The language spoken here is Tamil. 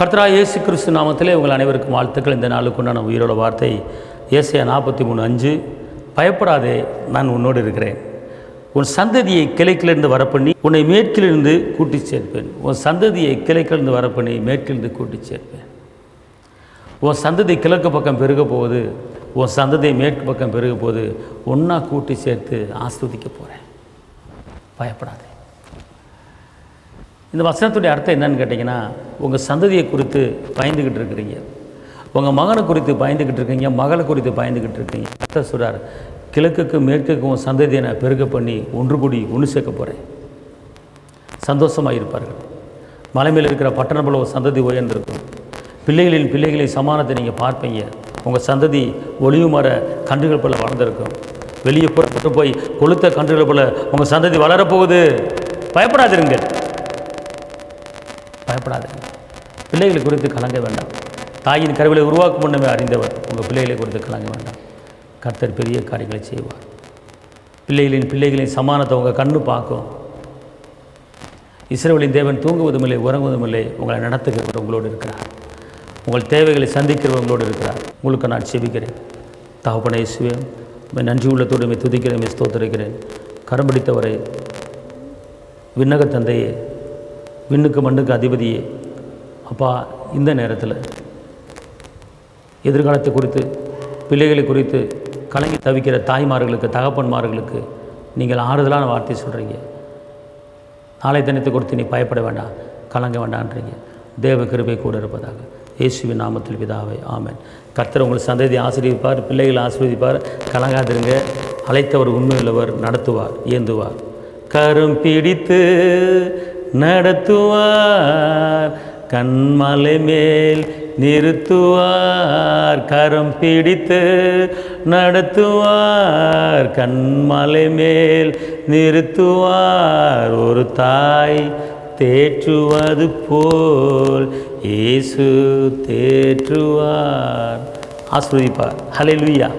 கர்த்தராகிய இயேசு கிறிஸ்து நாமத்திலே உங்கள் அனைவருக்கும் வாழ்த்துக்கள். இந்த நாளுக்குண்டான உயிரோட வார்த்தை ஏசாயா 43:5. பயப்படாதே, நான் உன்னோடு இருக்கிறேன். உன் சந்ததியை கிழக்கிலிருந்து வரப்பண்ணி உன்னை மேற்கிலிருந்து கூட்டி சேர்ப்பேன். உன் சந்ததியை கிழக்கிலிருந்து வரப்பண்ணி மேற்கிலிருந்து கூட்டி சேர்ப்பேன். உன் சந்ததி கிழக்கு பக்கம் பெருக போகுது, உன் சந்ததியை மேற்கு பக்கம் பெருக போகுது. ஒன்றா கூட்டி சேர்த்து ஆஸ்வதிக்க போகிறேன். பயப்படாதே. இந்த வசனத்துடைய அர்த்தம் என்னன்னு கேட்டிங்கன்னா, உங்கள் சந்ததியை குறித்து பயந்துக்கிட்டு இருக்கிறீங்க, உங்கள் மகனை குறித்து பயந்துக்கிட்டு இருக்கீங்க, மகளை குறித்து பயந்துக்கிட்டு இருக்கீங்க. கர்த்தர் சொல்கிறார், கிழக்குக்கு மேற்குக்கு உன் சந்ததியை நான் பெருக பண்ணி ஒன்று கூடி ஒன்று சேர்க்க போகிறேன். சந்தோஷமாக இருப்பார்கள். மலை மேல் இருக்கிற பட்டணம் போல ஒரு சந்ததி உயர்ந்திருக்கும். பிள்ளைகளின் பிள்ளைகளை சமானத்தை நீங்கள் பார்ப்பீங்க. உங்கள் சந்ததி ஒளிவு மர கன்றுகள் போல வளர்ந்துருக்கும். வெளியே புறப்பட்டு போய் கொளுத்த கன்றுகள் போல உங்கள் சந்ததி வளரப்போகுது. பயப்படாதிருங்கள், பயப்படாதீங்க. பிள்ளைகளை குறித்து கலங்க வேண்டாம். தாயின் கருவிலை உருவாக்கும் முன்னமே அறிந்தவர். உங்கள் பிள்ளைகளை குறித்து கலங்க வேண்டாம். கர்த்தர் பெரிய காரியங்களை செய்வார். பிள்ளைகளின் சமானத்தை உங்கள் கண்ணு பார்க்கும். இஸ்ரவேலின் தேவன் தூங்குவதும் இல்லை, உறங்குவதும் இல்லை. உங்களை நடத்துகிறவர் உங்களோடு இருக்கிறார். உங்கள் தேவைகளை சந்திக்கிறவர் உங்களோடு இருக்கிறார். உங்களுக்கு நான் செபிக்கிறேன். தகப்பனே இயேசுவே, நன்றி உள்ளத்தோடு துதிக்கிறேன், ஸ்தோத்திரிக்கிறேன். கரம் பிடித்தவரை, விண்ணக தந்தையே, விண்ணுக்கு மண்ணுக்கு அதிபதியே, அப்பா, இந்த நேரத்தில் எதிர்காலத்தை குறித்து, பிள்ளைகளை குறித்து கலங்கி தவிக்கிற தாய்மார்களுக்கு, தகப்பன்மார்களுக்கு நீங்கள் ஆறுதலான வார்த்தை சொல்கிறீங்க. நாளை தினத்தை குறித்து நீ பயப்பட வேண்டாம், கலங்க வேண்டான்றீங்க. தேவ கிருபை கூட இருப்பதாக இயேசுவின் நாமத்தில் பிதாவே, ஆமென். கர்த்தர் உங்கள் சந்ததி ஆசீர்வதிப்பார், பிள்ளைகளை ஆசீர்வதிப்பார். கலங்காதிருங்க. அழைத்தவர் உண்மையுள்ளவர், நடத்துவார், ஏந்துவார். கரம் பிடித்து நடத்துவார், கண்மலை மேல் நிறுத்துவார். கரம் பிடித்து நடத்துவார், கண்மலை மேல் நிறுத்துவார். ஒரு தாய் தேற்றுவது போல் இயேசு தேற்றுவார். ஆசீர்வதிப்பார். ஹல்லேலூயா.